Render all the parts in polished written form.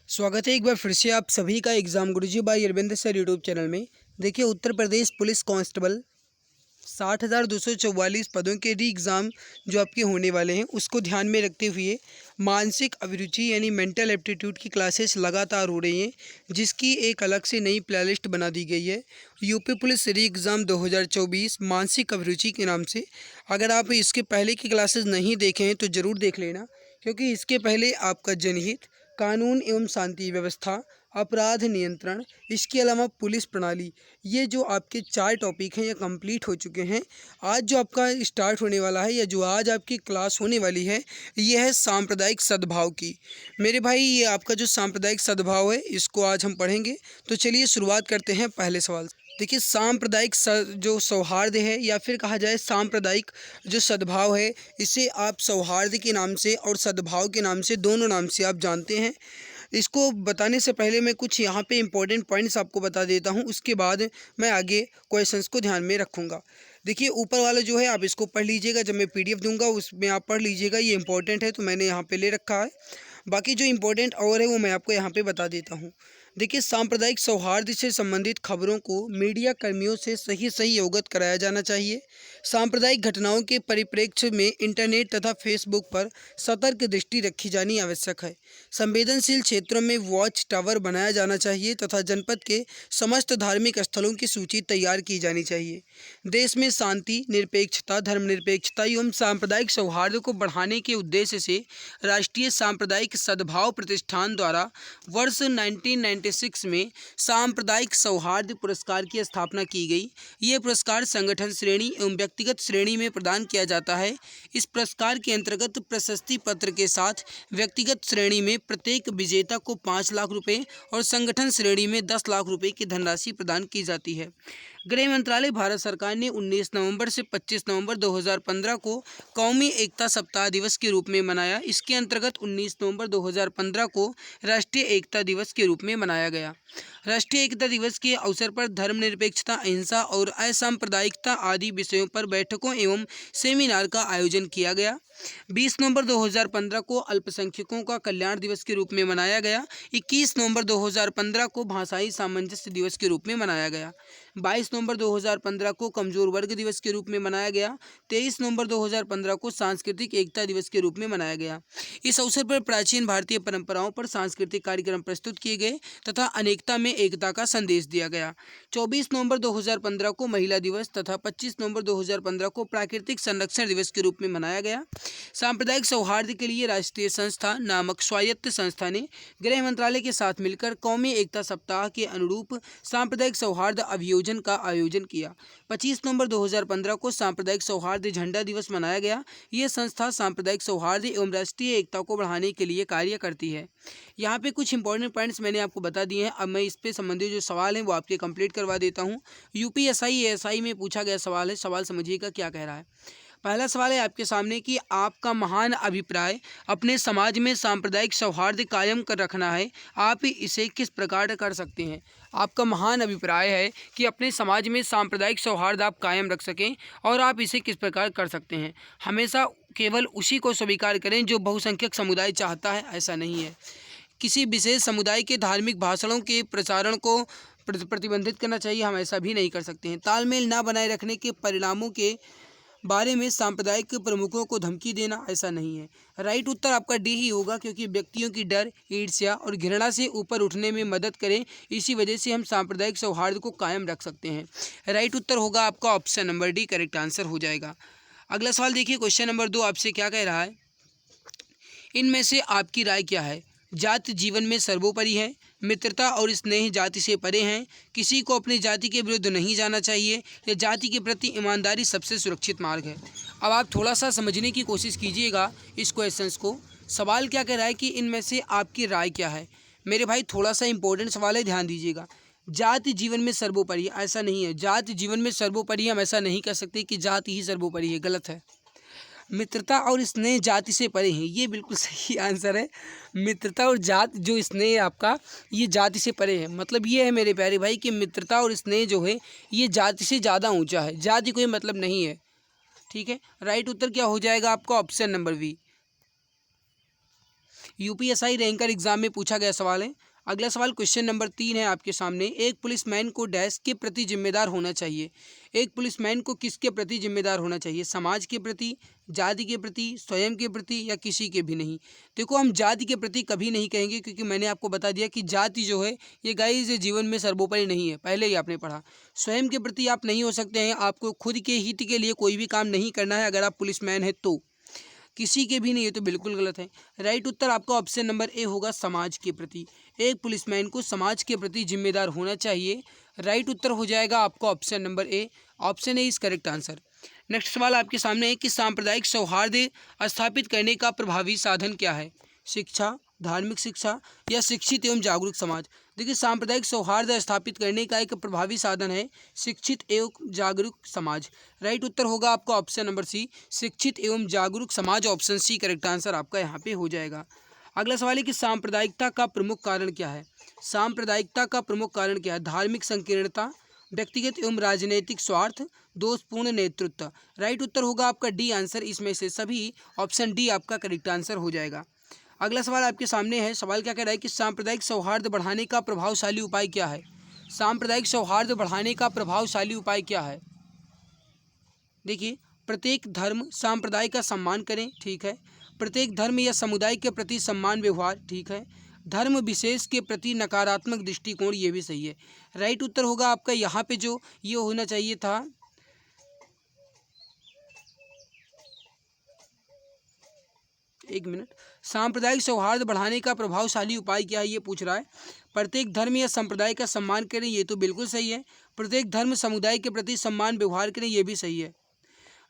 स्वागत है एक बार फिर से आप सभी का exam Guruji by Arvind sir YouTube channel में। देखिए, उत्तर प्रदेश पुलिस कांस्टेबल 60,244 पदों के री एग्ज़ाम जो आपके होने वाले हैं उसको ध्यान में रखते हुए मानसिक अभिरुचि यानी मेंटल एप्टीट्यूड की क्लासेस लगातार हो रही हैं, जिसकी एक अलग से नई प्लेलिस्ट बना दी गई है यूपी पुलिस री एग्ज़ाम 2024 मानसिक अभिरुचि के नाम से। अगर आप इसके पहले की क्लासेस नहीं देखे हैं तो ज़रूर देख लेना, क्योंकि इसके पहले आपका जनहित, कानून एवं शांति व्यवस्था, अपराध नियंत्रण, इसके अलावा पुलिस प्रणाली, ये जो आपके 4 टॉपिक हैं ये कंप्लीट हो चुके हैं। आज जो आपका स्टार्ट होने वाला है या जो आज आपकी क्लास होने वाली है ये है सांप्रदायिक सद्भाव की। मेरे भाई, ये आपका जो सांप्रदायिक सद्भाव है इसको आज हम पढ़ेंगे। तो चलिए शुरुआत करते हैं पहले सवाल से। देखिए, सांप्रदायिक जो सौहार्द है या फिर कहा जाए सांप्रदायिक जो सद्भाव है, इसे आप सौहार्द के नाम से और सद्भाव के नाम से, दोनों नाम से आप जानते हैं। इसको बताने से पहले मैं कुछ यहाँ पे इम्पोर्टेंट पॉइंट्स आपको बता देता हूँ, उसके बाद मैं आगे क्वेश्चंस को ध्यान में रखूँगा। देखिए, ऊपर वाला जो है आप इसको पढ़ लीजिएगा, जब मैं पीडीएफ दूंगा उसमें आप पढ़ लीजिएगा, ये इंपॉर्टेंट है तो मैंने यहाँ पे ले रखा है। बाकी जो इम्पोर्टेंट और है वो मैं आपको यहाँ पे बता देता हूँ। देखिए, सांप्रदायिक सौहार्द से संबंधित खबरों को मीडिया कर्मियों से सही अवगत कराया जाना चाहिए। सांप्रदायिक घटनाओं के परिप्रेक्ष्य में इंटरनेट तथा फेसबुक पर सतर्क दृष्टि रखी जानी आवश्यक है। संवेदनशील क्षेत्रों में वॉच टावर बनाया जाना चाहिए तथा जनपद के समस्त धार्मिक स्थलों की सूची तैयार की जानी चाहिए। देश में शांति, निरपेक्षता, धर्मनिरपेक्षता एवं सांप्रदायिक सौहार्द को बढ़ाने के उद्देश्य से राष्ट्रीय सांप्रदायिक सद्भाव प्रतिष्ठान द्वारा वर्ष 1996 में सांप्रदायिक सौहार्द पुरस्कार की स्थापना की गई। ये पुरस्कार संगठन श्रेणी एवं व्यक्तिगत श्रेणी में प्रदान किया जाता है। इस पुरस्कार के अंतर्गत प्रशस्ति पत्र के साथ व्यक्तिगत श्रेणी में प्रत्येक विजेता को 5 लाख रुपए और संगठन श्रेणी में 10 लाख रुपए की धनराशि प्रदान की जाती है। गृह मंत्रालय भारत सरकार ने 19 नवंबर से 25 नवंबर 2015 को कौमी एकता सप्ताह दिवस के रूप में मनाया। इसके अंतर्गत 19 नवंबर 2015 को राष्ट्रीय एकता दिवस के रूप में मनाया गया। राष्ट्रीय एकता दिवस के अवसर पर धर्मनिरपेक्षता, अहिंसा और असांप्रदायिकता आदि विषयों पर बैठकों एवं सेमिनार का आयोजन किया गया। 20 नवंबर 2015 को अल्पसंख्यकों का कल्याण दिवस के रूप में मनाया गया। 21 नवंबर 2015 को भाषाई सामंजस्य दिवस के रूप में मनाया गया। 22 नवंबर 2015 को कमजोर वर्ग दिवस के रूप में मनाया गया। 23 नवंबर 2015 को सांस्कृतिक एकता दिवस के रूप में मनाया गया। इस अवसर पर प्राचीन भारतीय परंपराओं पर सांस्कृतिक कार्यक्रम प्रस्तुत किए गए तथा अनेकता में एकता का संदेश दिया गया। 24 नवंबर 2015 को महिला दिवस तथा 25 नवंबर 2015 को प्राकृतिक संरक्षण दिवस के रूप में मनाया गया। सांप्रदायिक सौहार्द के लिए राष्ट्रीय संस्था नामक स्वायत्त संस्था ने गृह मंत्रालय के साथ मिलकर कौमी एकता सप्ताह के अनुरूप सांप्रदायिक सौहार्द अभियोजन का आयोजन किया। 25 नवंबर 2015 को सांप्रदायिक सौहार्द झंडा दिवस मनाया गया। ये संस्था सांप्रदायिक सौहार्द एवं राष्ट्रीय एकता को बढ़ाने के लिए कार्य करती है। यहाँ पे कुछ इंपॉर्टेंट पॉइंट्स मैंने आपको बता दिए हैं। अब मैं इस पे संबंधित जो सवाल हैं वो आपके कंप्लीट करवा देता हूँ। यूपीएसआई एएसआई में पूछा गया सवाल है, सवाल समझिएगा क्या कह रहा है। पहला सवाल है आपके सामने कि आपका महान अभिप्राय अपने समाज में सांप्रदायिक सौहार्द कायम कर रखना है, आप इसे किस प्रकार कर सकते हैं। आपका महान अभिप्राय है कि अपने समाज में सांप्रदायिक सौहार्द आप कायम रख सकें और आप इसे किस प्रकार कर सकते हैं। हमेशा केवल उसी को स्वीकार करें जो बहुसंख्यक समुदाय चाहता है, ऐसा नहीं है। किसी विशेष समुदाय के धार्मिक भाषणों के प्रचारण को प्रतिबंधित करना चाहिए, हम ऐसा भी नहीं कर सकते हैं। तालमेल न बनाए रखने के परिणामों के बारे में सांप्रदायिक प्रमुखों को धमकी देना, ऐसा नहीं है। राइट उत्तर आपका डी ही होगा, क्योंकि व्यक्तियों की डर, ईर्ष्या और घृणा से ऊपर उठने में मदद करें, इसी वजह से हम सांप्रदायिक सौहार्द को कायम रख सकते हैं। राइट उत्तर होगा आपका option number D, correct answer हो जाएगा। अगला सवाल देखिए, क्वेश्चन नंबर 2 आपसे क्या कह रहा है। इनमें से आपकी राय क्या है। जाति जीवन में सर्वोपरि है, मित्रता और स्नेह जाति से परे हैं, किसी को अपनी जाति के विरुद्ध नहीं जाना चाहिए, या जाति के प्रति ईमानदारी सबसे सुरक्षित मार्ग है। अब आप थोड़ा सा समझने की कोशिश कीजिएगा इस क्वेश्चंस को। सवाल क्या कह रहा है कि इनमें से आपकी राय क्या है। मेरे भाई, थोड़ा सा इंपॉर्टेंट सवाल है, ध्यान दीजिएगा। जाति जीवन में सर्वोपरि है, ऐसा नहीं है। जाति जीवन में सर्वोपरि हम ऐसा नहीं कह सकते कि जाति ही सर्वोपरि है, गलत है। मित्रता और स्नेह जाति से परे हैं, ये बिल्कुल सही आंसर है। मित्रता और जात जो स्नेह है आपका, ये जाति से परे है। मतलब ये है मेरे प्यारे भाई कि मित्रता और स्नेह जो है ये जाति से ज़्यादा ऊंचा है, जाति कोई मतलब नहीं है। ठीक है, राइट उत्तर क्या हो जाएगा आपका option number B. UPSI ranker exam में पूछा गया सवाल है। अगला सवाल क्वेश्चन नंबर 3 है आपके सामने। एक पुलिसमैन को डैश के प्रति जिम्मेदार होना चाहिए। एक पुलिसमैन को किसके प्रति जिम्मेदार होना चाहिए? समाज के प्रति, जाति के प्रति, स्वयं के प्रति, या किसी के भी नहीं। देखो, हम जाति के प्रति कभी नहीं कहेंगे, क्योंकि मैंने आपको बता दिया कि जाति जो है ये गाइस जीवन में सर्वोपरि नहीं है, पहले ही आपने पढ़ा। स्वयं के प्रति आप नहीं हो सकते हैं, आपको खुद के हित के लिए कोई भी काम नहीं करना है अगर आप पुलिसमैन हैं तो। किसी के भी नहीं, ये तो बिल्कुल गलत है। राइट उत्तर आपका ऑप्शन नंबर ए होगा, समाज के प्रति। एक पुलिसमैन को समाज के प्रति जिम्मेदार होना चाहिए। राइट उत्तर हो जाएगा आपका option number A. Option A is correct answer. Next सवाल आपके सामने है कि सांप्रदायिक सौहार्द स्थापित करने का प्रभावी साधन क्या है? शिक्षा, धार्मिक शिक्षा, या शिक्षित एवं जागरूक समाज। देखिए, सांप्रदायिक सौहार्द स्थापित करने का एक प्रभावी साधन है शिक्षित एवं जागरूक समाज। राइट उत्तर होगा आपका ऑप्शन नंबर सी, शिक्षित एवं जागरूक समाज। ऑप्शन सी करेक्ट आंसर आपका यहाँ पे हो जाएगा। अगला सवाल है कि सांप्रदायिकता का प्रमुख कारण क्या है? सांप्रदायिकता का प्रमुख कारण क्या है? धार्मिक संकीर्णता, व्यक्तिगत एवं राजनीतिक स्वार्थ, दोषपूर्ण नेतृत्व। राइट उत्तर होगा आपका डी आंसर। इसमें से सभी ऑप्शन डी आपका करेक्ट आंसर हो जाएगा। अगला सवाल आपके सामने है। सवाल क्या कह रहा है कि सांप्रदायिक सौहार्द बढ़ाने का प्रभावशाली उपाय क्या है? सांप्रदायिक सौहार्द बढ़ाने का प्रभावशाली उपाय क्या है? देखिए, प्रत्येक धर्म संप्रदाय का सम्मान करें, ठीक है। प्रत्येक धर्म या समुदाय के प्रति सम्मान व्यवहार, ठीक है। धर्म विशेष के प्रति नकारात्मक दृष्टिकोण, ये भी सही है। राइट उत्तर होगा आपका यहाँ पे जो ये होना चाहिए था, एक मिनट, सांप्रदायिक सौहार्द बढ़ाने का प्रभावशाली उपाय क्या है ये पूछ रहा है। प्रत्येक धर्म या संप्रदाय का सम्मान करें, ये तो बिल्कुल सही है। प्रत्येक धर्म समुदाय के प्रति सम्मान व्यवहार करें, ये भी सही है।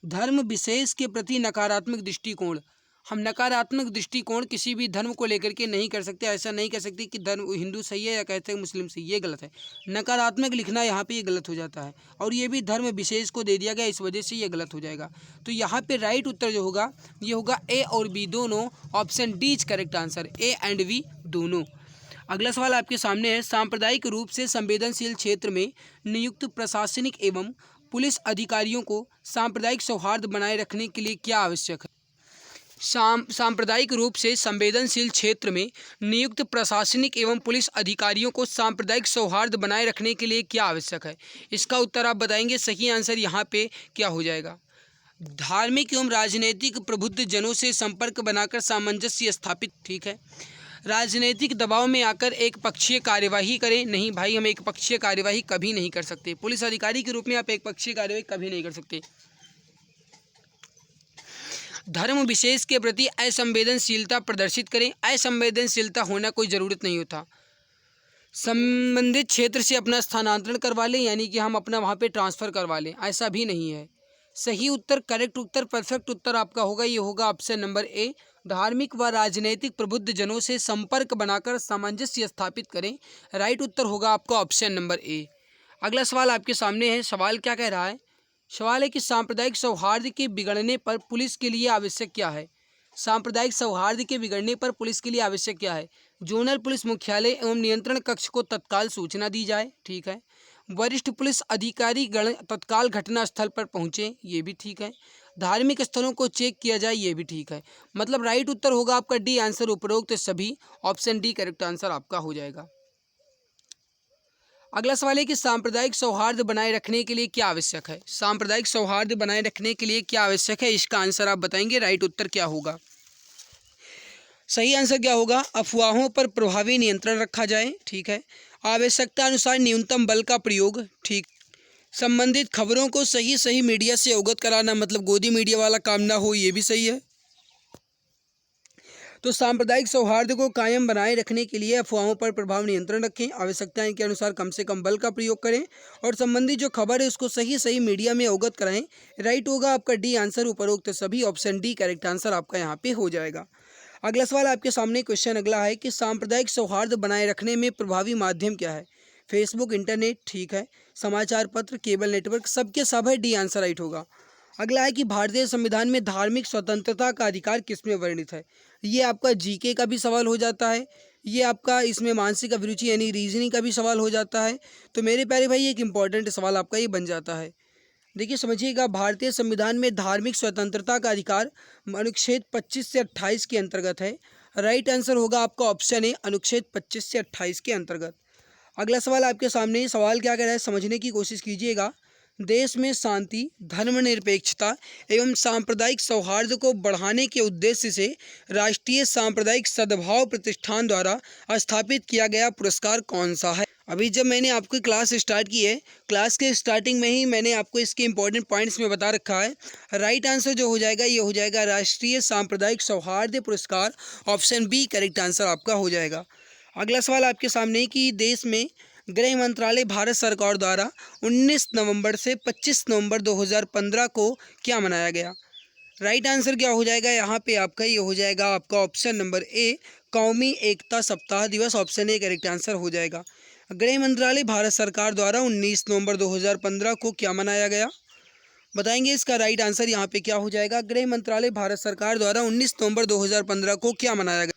धर्म विशेष के प्रति नकारात्मक दृष्टिकोण, हम नकारात्मक दृष्टिकोण किसी भी धर्म को लेकर के नहीं कर सकते। ऐसा नहीं कह सकते कि धर्म हिंदू सही है या कहते हैं मुस्लिम सही, ये गलत है। नकारात्मक लिखना यहाँ पे ये गलत हो जाता है, और ये भी धर्म विशेष को दे दिया गया, इस वजह से ये गलत हो जाएगा। तो यहाँ पे राइट उत्तर जो होगा ये होगा ए और बी दोनों। Option D is correct answer, A and B दोनों। अगला सवाल आपके सामने है। सांप्रदायिक रूप से संवेदनशील क्षेत्र में नियुक्त प्रशासनिक एवं पुलिस अधिकारियों को सांप्रदायिक सौहार्द बनाए रखने के लिए क्या आवश्यक है? सांप्रदायिक रूप से संवेदनशील क्षेत्र में नियुक्त प्रशासनिक एवं पुलिस अधिकारियों को सांप्रदायिक सौहार्द बनाए रखने के लिए क्या आवश्यक है? इसका उत्तर आप बताएंगे। सही आंसर यहाँ पे क्या हो जाएगा? धार्मिक एवं राजनीतिक प्रबुद्ध जनों से संपर्क बनाकर सामंजस्य स्थापित, ठीक है। राजनीतिक दबाव में आकर एक पक्षीय कार्यवाही करें, नहीं भाई, हम एक पक्षीय कार्यवाही कभी नहीं कर सकते। पुलिस अधिकारी के रूप में आप एक पक्षीय कार्यवाही कभी नहीं कर सकते। धर्म विशेष के प्रति असंवेदनशीलता प्रदर्शित करें। असंवेदनशीलता होना कोई ज़रूरत नहीं होता। संबंधित क्षेत्र से अपना स्थानांतरण करवा लें, यानी कि हम अपना वहाँ पे ट्रांसफ़र करवा लें, ऐसा भी नहीं है। सही उत्तर, करेक्ट उत्तर, परफेक्ट उत्तर आपका होगा, ये होगा ऑप्शन नंबर ए। धार्मिक व राजनीतिक प्रबुद्ध जनों से संपर्क बनाकर सामंजस्य स्थापित करें। राइट उत्तर होगा आपका ऑप्शन नंबर ए। अगला सवाल आपके सामने है। सवाल क्या कह रहा है? सवाल है कि सांप्रदायिक सौहार्द के बिगड़ने पर पुलिस के लिए आवश्यक क्या है? सांप्रदायिक सौहार्द के बिगड़ने पर पुलिस के लिए आवश्यक क्या है? जोनल पुलिस मुख्यालय एवं नियंत्रण कक्ष को तत्काल सूचना दी जाए, ठीक है। वरिष्ठ पुलिस अधिकारी गण तत्काल घटना स्थल पर पहुंचे, ये भी ठीक है। धार्मिक स्थलों को चेक किया जाए, ये भी ठीक है। मतलब राइट उत्तर होगा आपका डी आंसर, उपरोक्त सभी। ऑप्शन डी करेक्ट आंसर आपका हो जाएगा। अगला सवाल है कि सांप्रदायिक सौहार्द बनाए रखने के लिए क्या आवश्यक है? सांप्रदायिक सौहार्द बनाए रखने के लिए क्या आवश्यक है, इसका आंसर आप बताएंगे। राइट उत्तर क्या होगा? सही आंसर क्या होगा? अफवाहों पर प्रभावी नियंत्रण रखा जाए, ठीक है। आवश्यकता अनुसार न्यूनतम बल का प्रयोग, ठीक। संबंधित खबरों को सही मीडिया से अवगत कराना, मतलब गोदी मीडिया वाला काम ना हो, ये भी सही है। तो सांप्रदायिक सौहार्द को कायम बनाए रखने के लिए अफवाहों पर प्रभाव नियंत्रण रखें, आवश्यकताएं के अनुसार कम से कम बल का प्रयोग करें, और संबंधित जो खबर है उसको सही मीडिया में अवगत कराएं। राइट होगा आपका डी आंसर, उपरोक्त सभी। ऑप्शन डी करेक्ट आंसर आपका यहाँ पे हो जाएगा। अगला सवाल आपके सामने क्वेश्चन अगला है कि सांप्रदायिक सौहार्द बनाए रखने में प्रभावी माध्यम क्या है? फेसबुक, इंटरनेट, ठीक है। समाचार पत्र, केबल नेटवर्क, सबके सब है। डी आंसर राइट होगा। अगला है कि भारतीय संविधान में धार्मिक स्वतंत्रता का अधिकार किसमें वर्णित है? ये आपका जीके का भी सवाल हो जाता है, ये आपका इसमें मानसिक अभिरुचि यानी रीजनिंग का भी सवाल हो जाता है। तो मेरे प्यारे भाई एक इंपॉर्टेंट सवाल आपका ये बन जाता है। देखिए समझिएगा, भारतीय संविधान में धार्मिक स्वतंत्रता का अधिकार अनुच्छेद 25 से 28 के अंतर्गत है। राइट आंसर होगा आपका ऑप्शन ए अनुच्छेद 25 से 28 के अंतर्गत। अगला सवाल आपके सामने, सवाल क्या कह रहा है समझने की कोशिश कीजिएगा। देश में शांति, धर्मनिरपेक्षता एवं सांप्रदायिक सौहार्द को बढ़ाने के उद्देश्य से राष्ट्रीय सांप्रदायिक सद्भाव प्रतिष्ठान द्वारा स्थापित किया गया पुरस्कार कौन सा है। अभी जब मैंने आपकी क्लास स्टार्ट की है, क्लास के स्टार्टिंग में ही मैंने आपको इसके इंपॉर्टेंट पॉइंट्स में बता रखा है। राइट आंसर जो हो जाएगा ये हो जाएगा राष्ट्रीय सांप्रदायिक सौहार्द पुरस्कार, ऑप्शन बी करेक्ट आंसर आपका हो जाएगा। अगला सवाल आपके सामने कि देश में गृह मंत्रालय भारत सरकार द्वारा 19 नवंबर से 25 नवंबर 2015 को क्या मनाया गया। राइट आंसर क्या हो जाएगा यहाँ पे आपका, ये हो जाएगा आपका ऑप्शन नंबर ए कौमी एकता सप्ताह दिवस, ऑप्शन ए करेक्ट आंसर हो जाएगा। गृह मंत्रालय भारत सरकार द्वारा 19 नवंबर 2015 को क्या मनाया गया, बताएंगे इसका राइट आंसर यहाँ पे क्या हो जाएगा। गृह मंत्रालय भारत सरकार द्वारा 19 नवंबर 2015 को क्या मनाया गया।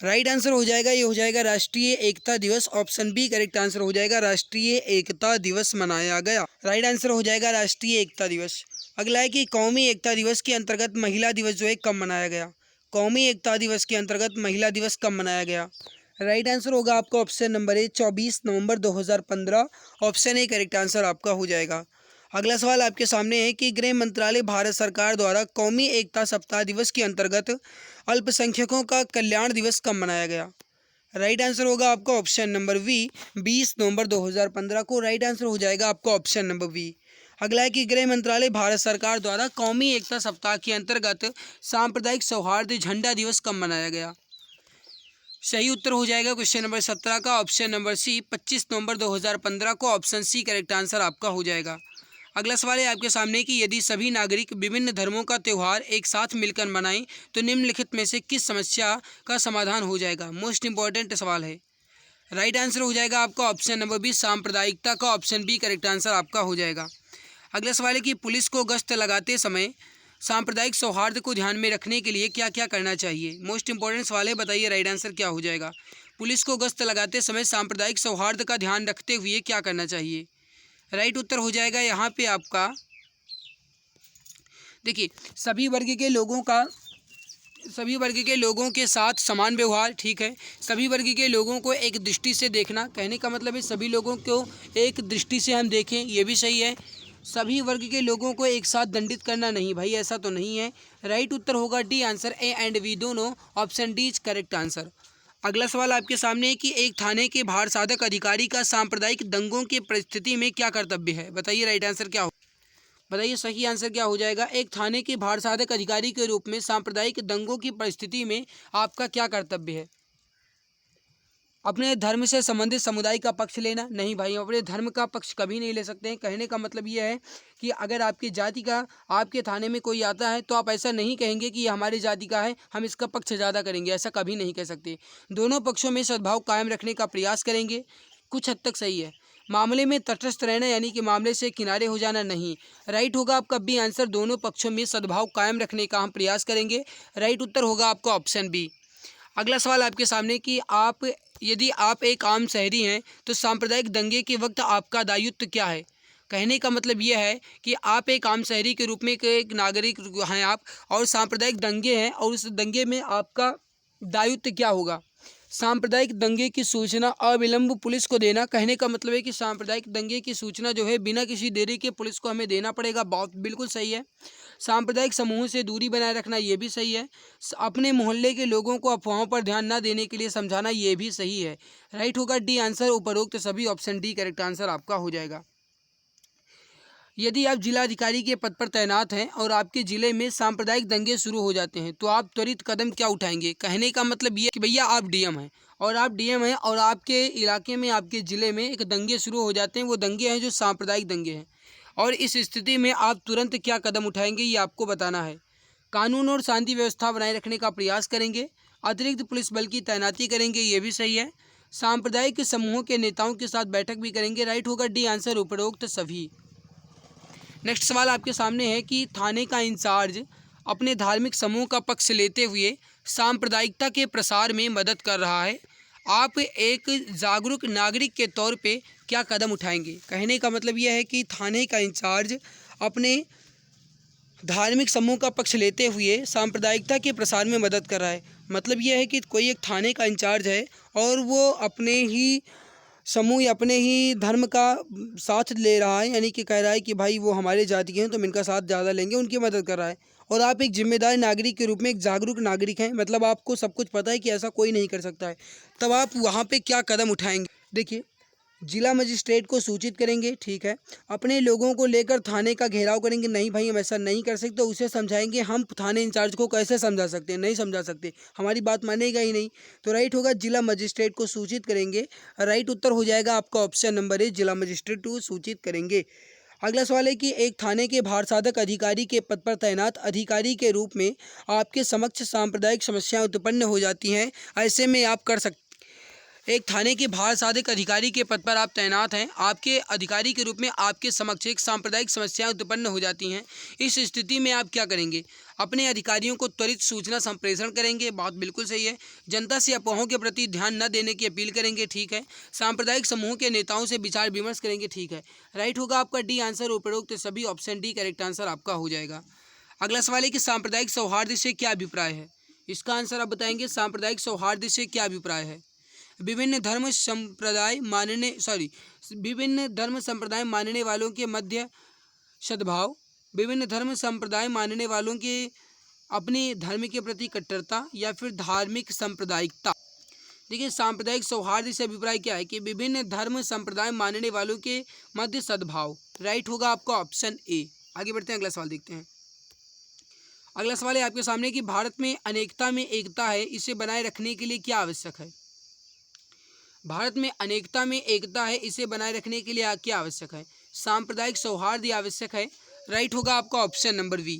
राइट आंसर हो जाएगा ये हो जाएगा राष्ट्रीय एकता दिवस, ऑप्शन बी करेक्ट आंसर हो जाएगा राष्ट्रीय एकता दिवस मनाया गया। राइट आंसर हो जाएगा राष्ट्रीय एकता दिवस। अगला है कि कौमी एकता दिवस के अंतर्गत महिला दिवस जो है कब मनाया गया। कौमी एकता दिवस के अंतर्गत महिला दिवस कब मनाया गया। राइट आंसर होगा आपका option number A 24 November 2015, option A correct answer आपका हो जाएगा। अगला सवाल आपके सामने है कि गृह मंत्रालय भारत सरकार द्वारा कौमी एकता सप्ताह दिवस के अंतर्गत अल्पसंख्यकों का कल्याण दिवस कब मनाया गया। राइट आंसर होगा आपका ऑप्शन नंबर बी 20 नवंबर 2015 को। राइट आंसर हो जाएगा आपका ऑप्शन नंबर बी। अगला है कि गृह मंत्रालय भारत सरकार द्वारा कौमी एकता सप्ताह के अंतर्गत सांप्रदायिक सौहार्द झंडा दिवस कब मनाया गया। सही उत्तर हो जाएगा क्वेश्चन नंबर 17 का ऑप्शन नंबर सी 25 नवंबर 2015 को, ऑप्शन सी करेक्ट आंसर आपका हो जाएगा। अगला सवाल है आपके सामने कि यदि सभी नागरिक विभिन्न धर्मों का त्यौहार एक साथ मिलकर मनाएं तो निम्नलिखित में से किस समस्या का समाधान हो जाएगा। मोस्ट इंपॉर्टेंट सवाल है। राइट आंसर हो जाएगा आपका ऑप्शन नंबर बी सांप्रदायिकता का, ऑप्शन बी करेक्ट आंसर आपका हो जाएगा। अगला सवाल है कि पुलिस को गश्त लगाते समय सांप्रदायिक सौहार्द को ध्यान में रखने के लिए क्या क्या करना चाहिए। मोस्ट इंपॉर्टेंट सवाल है, बताइए राइट आंसर क्या हो जाएगा। पुलिस को गश्त लगाते समय सांप्रदायिक सौहार्द का ध्यान रखते हुए क्या करना चाहिए। राइट उत्तर हो जाएगा यहाँ पे आपका, देखिए सभी वर्ग के लोगों के साथ समान व्यवहार, ठीक है। सभी वर्ग के लोगों को एक दृष्टि से देखना, कहने का मतलब है सभी लोगों को एक दृष्टि से हम देखें, ये भी सही है। सभी वर्ग के लोगों को एक साथ दंडित करना नहीं, भाई ऐसा तो नहीं है। राइट उत्तर होगा D answer, A and B दोनों, option D is correct answer. अगला सवाल आपके सामने है कि एक थाने के भार साधक अधिकारी का सांप्रदायिक दंगों की परिस्थिति में क्या कर्तव्य है। बताइए राइट आंसर क्या हो, बताइए सही आंसर क्या हो जाएगा। एक थाने के भार साधक अधिकारी के रूप में सांप्रदायिक दंगों की परिस्थिति में आपका क्या कर्तव्य है। अपने धर्म से संबंधित समुदाय का पक्ष लेना नहीं, भाई अपने धर्म का पक्ष कभी नहीं ले सकते हैं। कहने का मतलब यह है कि अगर आपकी जाति का आपके थाने में कोई आता है तो आप ऐसा नहीं कहेंगे कि ये हमारी जाति का है, हम इसका पक्ष ज़्यादा करेंगे, ऐसा कभी नहीं कह सकते। दोनों पक्षों में सद्भाव कायम रखने का प्रयास करेंगे, कुछ हद तक सही है। मामले में तटस्थ रहना यानी कि मामले से किनारे हो जाना नहीं। राइट होगा आपका बी आंसर, दोनों पक्षों में सद्भाव कायम रखने का हम प्रयास करेंगे। राइट उत्तर होगा आपका ऑप्शन बी। अगला सवाल आपके सामने कि यदि आप एक आम शहरी हैं तो सांप्रदायिक दंगे के वक्त आपका दायित्व क्या है। कहने का मतलब यह है कि आप एक आम शहरी के रूप में एक नागरिक हैं आप, और सांप्रदायिक दंगे हैं और उस दंगे में आपका दायित्व क्या होगा। सांप्रदायिक दंगे की सूचना अविलंब पुलिस को देना, कहने का मतलब है कि सांप्रदायिक दंगे की सूचना जो है बिना किसी देरी के पुलिस को हमें देना पड़ेगा, बहुत बिल्कुल सही है। सांप्रदायिक समूह से दूरी बनाए रखना, ये भी सही है। अपने मोहल्ले के लोगों को अफवाहों पर ध्यान न देने के लिए समझाना, ये भी सही है। राइट होगा डी आंसर, उपरोक्त सभी, ऑप्शन डी करेक्ट आंसर आपका हो जाएगा। यदि आप जिलाधिकारी के पद पर तैनात हैं और आपके ज़िले में सांप्रदायिक दंगे शुरू हो जाते हैं तो आप त्वरित कदम क्या उठाएंगे। कहने का मतलब ये कि भैया आप डीएम हैं और आपके इलाके में, आपके ज़िले में एक दंगे शुरू हो जाते हैं, वो दंगे हैं जो सांप्रदायिक दंगे हैं, और इस स्थिति में आप तुरंत क्या कदम उठाएंगे ये आपको बताना है। कानून और शांति व्यवस्था बनाए रखने का प्रयास करेंगे, अतिरिक्त पुलिस बल की तैनाती करेंगे, ये भी सही है। सांप्रदायिक समूहों के नेताओं के साथ बैठक भी करेंगे। राइट होगा डी आंसर, उपरोक्त सभी। नेक्स्ट सवाल आपके सामने है कि थाने का इंचार्ज अपने धार्मिक समूह का पक्ष लेते हुए सांप्रदायिकता के प्रसार में मदद कर रहा है, आप एक जागरूक नागरिक के तौर पे क्या कदम उठाएंगे। कहने का मतलब यह है कि थाने का इंचार्ज अपने धार्मिक समूह का पक्ष लेते हुए सांप्रदायिकता के प्रसार में मदद कर रहा है। मतलब यह है कि कोई एक थाने का इंचार्ज है और वो अपने ही समूह या अपने ही धर्म का साथ ले रहा है, यानी कि कह रहा है कि भाई वो हमारे जाति के हैं तो हम इनका साथ ज़्यादा लेंगे, उनकी मदद कर रहा है। और आप एक जिम्मेदार नागरिक के रूप में एक जागरूक नागरिक हैं, मतलब आपको सब कुछ पता है कि ऐसा कोई नहीं कर सकता है, तब आप वहाँ पे क्या कदम उठाएंगे? देखिए, जिला मजिस्ट्रेट को सूचित करेंगे, ठीक है, अपने लोगों को लेकर थाने का घेराव करेंगे, नहीं भाई हम ऐसा नहीं कर सकते, उसे समझाएंगे। हम थाने इंचार्ज को कैसे समझा सकते हैं? नहीं समझा सकते, हमारी बात मानेगा ही नहीं। तो राइट होगा जिला मजिस्ट्रेट को सूचित करेंगे। राइट उत्तर हो जाएगा आपका ऑप्शन नंबर ए, जिला मजिस्ट्रेट को सूचित करेंगे। अगला सवाल है कि एक थाने के भार साधक अधिकारी के पद पर तैनात अधिकारी के रूप में आपके समक्ष सांप्रदायिक समस्याएं उत्पन्न हो जाती हैं, ऐसे में आप कर सकते। एक थाने के भार साधक अधिकारी के पद पर आप तैनात हैं, आपके अधिकारी के रूप में आपके समक्ष एक सांप्रदायिक समस्याएं उत्पन्न हो जाती हैं। इस स्थिति में आप क्या करेंगे? अपने अधिकारियों को त्वरित सूचना संप्रेषण करेंगे, बात बिल्कुल सही है। जनता से अफवाहों के प्रति ध्यान न देने की अपील करेंगे, ठीक है। सांप्रदायिक समूह के नेताओं से विचार विमर्श करेंगे, ठीक है। राइट होगा आपका डी आंसर, उपरोक्त सभी ऑप्शन डी करेक्ट आंसर आपका हो जाएगा। अगला सवाल है कि सांप्रदायिक सौहार्द से क्या अभिप्राय है? इसका आंसर आप बताएंगे। सांप्रदायिक सौहार्द से क्या अभिप्राय है? विभिन्न धर्म संप्रदाय मानने वालों के मध्य सद्भाव, विभिन्न धर्म संप्रदाय मानने वालों के अपने धर्म के प्रति कट्टरता, या फिर धार्मिक सांप्रदायिकता। देखिए, सांप्रदायिक सौहार्द से अभिप्राय क्या है कि विभिन्न धर्म संप्रदाय मानने वालों के मध्य सद्भाव। राइट होगा आपका ऑप्शन ए। आगे बढ़ते हैं, अगला सवाल देखते हैं। अगला सवाल है आपके सामने कि भारत में अनेकता में एकता है, इसे बनाए रखने के लिए क्या आवश्यक है? भारत में अनेकता में एकता है, इसे बनाए रखने के लिए क्या आवश्यक है? सांप्रदायिक सौहार्द आवश्यक है। राइट होगा आपका ऑप्शन नंबर बी।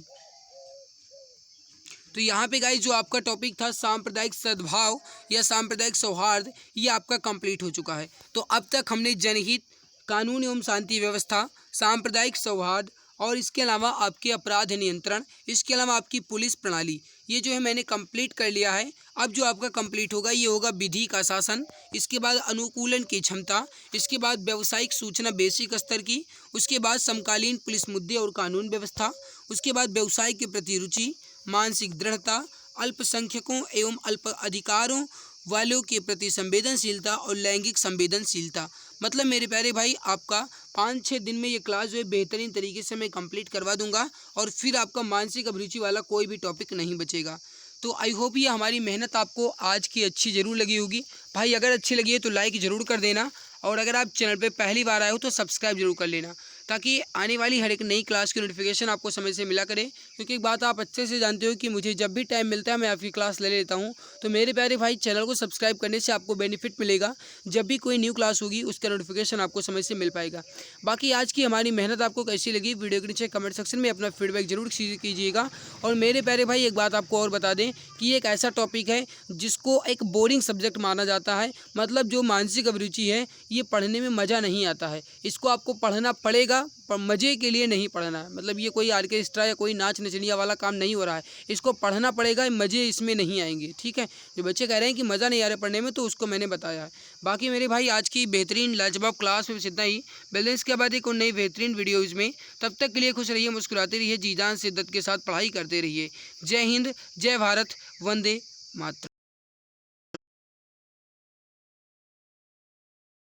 तो यहाँ पे गाइस जो आपका टॉपिक था सांप्रदायिक सद्भाव या सांप्रदायिक सौहार्द, ये आपका कंप्लीट हो चुका है। तो अब तक हमने जनहित, कानून एवं शांति व्यवस्था, सांप्रदायिक सौहार्द और इसके अलावा आपके अपराध नियंत्रण, इसके अलावा आपकी पुलिस प्रणाली, ये जो है मैंने कंप्लीट कर लिया है। अब जो आपका कंप्लीट होगा ये होगा विधि का शासन, इसके बाद अनुकूलन की क्षमता, इसके बाद व्यावसायिक सूचना बेसिक स्तर की, उसके बाद समकालीन पुलिस मुद्दे और कानून व्यवस्था, उसके बाद व्यवसाय के प्रति रुचि, मानसिक दृढ़ता, अल्पसंख्यकों एवं अल्प अधिकारों वालों के प्रति संवेदनशीलता और लैंगिक संवेदनशीलता। मतलब मेरे प्यारे भाई आपका 5-6 दिन में ये क्लास जो है बेहतरीन तरीके से मैं कंप्लीट करवा दूंगा और फिर आपका मानसिक अभिरुचि वाला कोई भी टॉपिक नहीं बचेगा। तो आई होप ये हमारी मेहनत आपको आज की अच्छी ज़रूर लगी होगी। भाई अगर अच्छी लगी है तो लाइक ज़रूर कर देना, और अगर आप चैनल पे पहली बार आए हो तो सब्सक्राइब जरूर कर लेना, ताकि आने वाली हर एक नई क्लास की नोटिफिकेशन आपको समय से मिला करे। क्योंकि एक बात आप अच्छे से जानते हो कि मुझे जब भी टाइम मिलता है मैं आपकी क्लास ले लेता हूं। तो मेरे प्यारे भाई चैनल को सब्सक्राइब करने से आपको बेनिफिट मिलेगा, जब भी कोई न्यू क्लास होगी उसका नोटिफिकेशन आपको समय से मिल पाएगा। बाकी आज की हमारी मेहनत आपको कैसी लगी, वीडियो के नीचे कमेंट सेक्शन में अपना फीडबैक जरूर कीजिएगा। और मेरे प्यारे भाई एक बात आपको और बता दें कि एक ऐसा टॉपिक है जिसको एक बोरिंग सब्जेक्ट माना जाता है। मतलब जो मानसिक अभिरुचि है ये पढ़ने में मज़ा नहीं आता है, इसको आपको पढ़ना पड़ेगा पर मज़े के लिए नहीं पढ़ना है। मतलब ये कोई आर्केस्ट्रा या कोई नाच नचनिया वाला काम नहीं हो रहा है, इसको पढ़ना पड़ेगा, मज़े इसमें नहीं आएंगे, ठीक है। जो बच्चे कह रहे हैं कि मज़ा नहीं आ रहा पढ़ने में तो उसको मैंने बताया है। बाकी मेरे भाई आज की बेहतरीन लाजवाब क्लास में बस इतना ही। मिलते हैं इसके बाद एक और नई बेहतरीन वीडियोज़ में, तब तक के लिए खुश रहिए, मुस्कुराते रहिए, जी जान शिद्दत के साथ पढ़ाई करते रहिए। जय हिंद, जय भारत, वंदे मातरम।